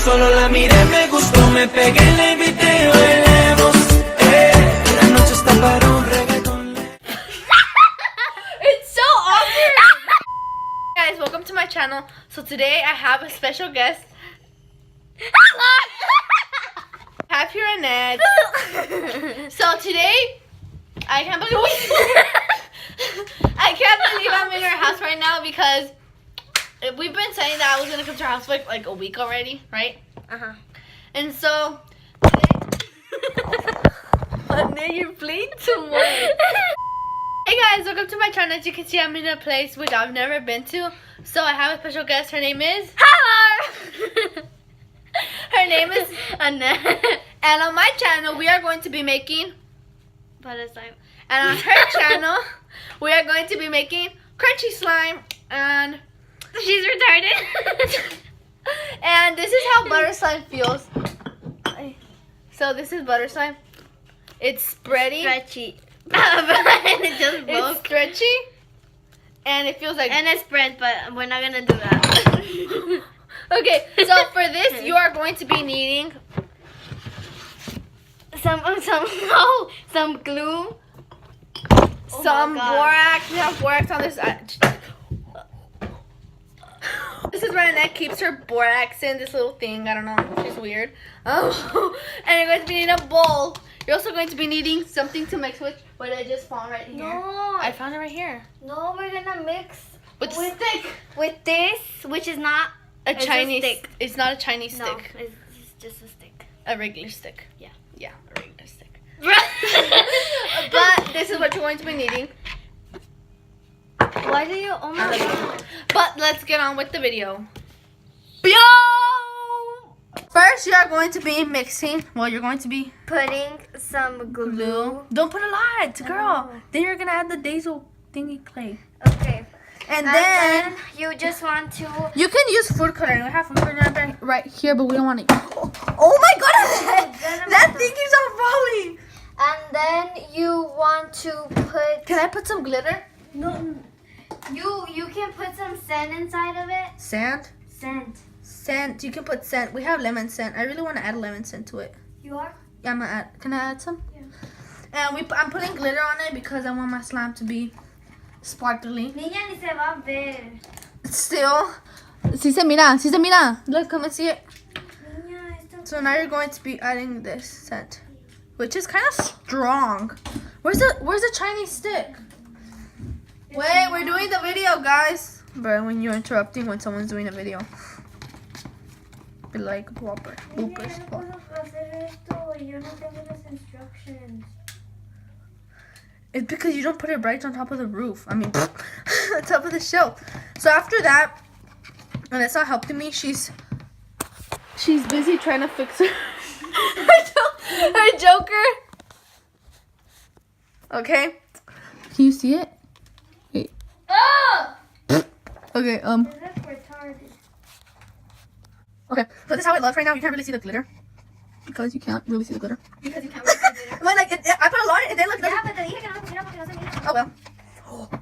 solo la miré, me gustó, me pegué, la invité y bailemos. La noche está para un reggaetón. It's so awkward. Guys, welcome to my channel. So today I have a special guest. I have here Annette. So today I can't believe I'm in her house right now because we've been saying that I was gonna come to her house for like a week already, right? And so today, you're playing too much. Hey guys, welcome to my channel. As you can see, I'm in a place which I've never been to. So I have a special guest. Her name is Her name is Annette. And on my channel, we are going to be making Butter slime. And on her channel, we are going to be making crunchy slime. And She's retarded. and this is how butter slime feels. So this is butter slime. It's spready. Stretchy. It just It's broke. stretchy. And it feels like And it's spread, but we're not gonna do that. Okay, so for this you are going to be needing some glue. some my God. borax. We have borax on this side. This is where Annette keeps her borax in this little thing. I don't know. It's weird. Oh, and you're going to be needing a bowl. You're also going to be needing something to mix with. What I just found right here. No. I found it right here. No, we're gonna mix With stick. with this, which is not A Chinese stick. It's not a Chinese No, stick. it's just a stick. A regular stick. Yeah. Yeah, a regular stick. But this is what you're going to be needing. Why do you? Oh my God. But let's get on with the video. Yo! First, you're going to be mixing. Well, you're going to be Putting some glue. Don't put a lot, girl. Oh. Then you're gonna add the Dazel thingy clay, Okay. and And then then you just want to. you can use food coloring. We have food coloring right here, but we don't want to. Oh my god! That thing keeps on falling. And then you want to put. Can I put some glitter? No. You can put some scent inside of it. Sand. Scent. Scent. You can put scent. We have lemon scent. I really want to add lemon scent to it. You are. Yeah, I'm gonna add. Can I add some? Yeah. And I'm putting glitter on it because I want my slime to be sparkly. Niña ni se va a ver. Still, si se mira, si se mira. Look, come and see it. Niña, esto. So now you're going to be adding this scent, which is kind of strong. Where's the Chinese stick? Wait, we're doing the video, guys. Bro, when you're interrupting when someone's doing a video, be like bloopers. Niña, yo no puedo hacer esto. Yo no tengo las instructions. It's because you don't put it right on top of the roof. I mean, on top of the shelf. So after that, and it's not helping me. She's busy trying to fix her her Joker. Okay. Can you see it? Wait. Oh! Okay. That's retarded. Okay. So this is how it looks right now. You can't really see the glitter because you can't really see the glitter. Because you can't wait to But like, I put a lot, and then like. Yeah, but te dije que no lo pusiera porque no se mira. Oh well.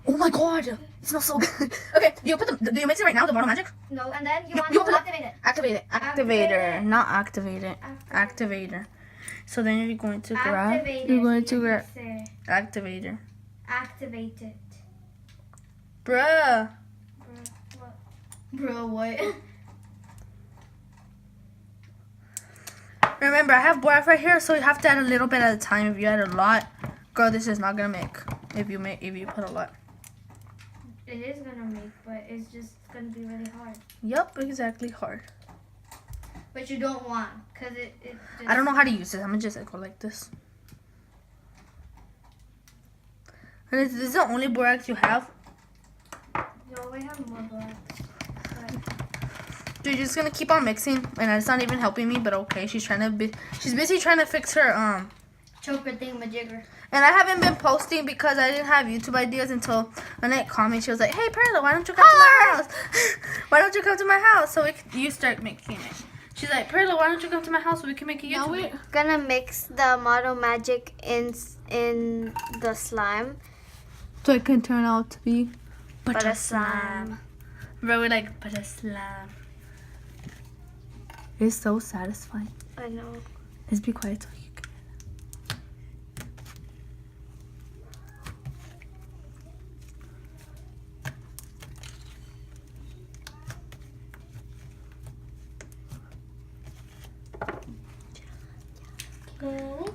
Oh my god, it smells so good. Okay, do you mix it right now, the bottle magic? No, and then you want you to put it- activate it. Activate it. Activator, not activate it. Activator. So then you're going to grab. Activate You're it, going to you grab say. activator. Activate it. Bruh. What? Bro, what? Remember, I have borax right here, so you have to add a little bit at a time. If you add a lot, girl, this is not gonna make. If you put a lot. It is gonna make, but it's just gonna be really hard. Yup, exactly hard. But you don't want, cause it just. I don't know how to use it. I'm gonna just go like this. And this is the only borax you have. No, we have more black. Dude, you're just gonna keep on mixing, and it's not even helping me. But okay, she's busy trying to fix her Choker thing, majigger. And I haven't been posting because I didn't have YouTube ideas until Annette called me. She was like, "Hey, Perla, why don't you come to my house? Why don't you come to my house so you start making it?" She's like, "Perla, why don't you come to my house so we can make a YouTube video?" Gonna mix the Model Magic in the slime. So it can turn out to be Butter slime. Bro, we're like butter slime. It's so satisfying. I know. Let's be quiet so you can.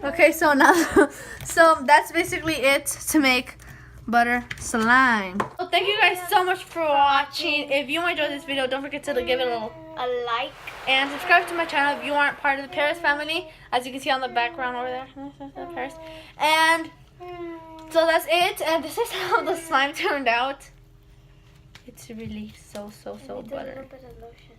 Okay, so now, so that's basically it to make butter slime. Well, thank you guys so much for watching. If you enjoyed this video, don't forget to give it A like. and subscribe to my channel if you aren't part of the Paris family. As you can see on the background over there, Paris. And so that's it. And this is how the slime turned out. It's really so Need a butter. little bit of lotion.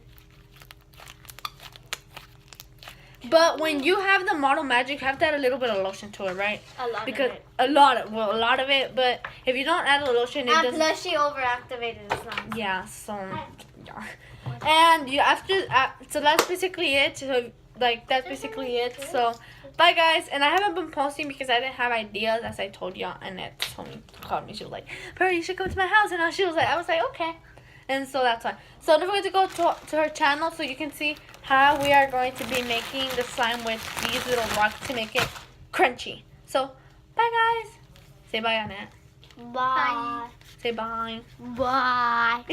But when you have the Model Magic, you have to add a little bit of lotion to it, right? A lot Because of it. a lot of it. But if you don't add the lotion, it And doesn't. plus she overactivated the slime. Yeah, so yeah. And you have to. So that's basically it. So like that's basically it. So bye guys. And I haven't been posting because I didn't have ideas, as I told y'all. And Annette called me. She was like, "Pearl, you should come to my house." And I was like, okay. And so that's why. So don't forget to go to her channel so you can see how we are going to be making the slime with these little rocks to make it crunchy. So bye guys. Say bye, Annette. Bye. Say bye. Bye.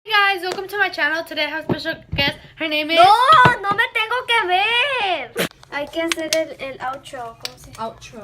Hey guys, welcome to my channel. Today I have a special guest. Her name is... No me tengo que ver. Hay que hacer el outro. ¿Cómo se llama? Outro.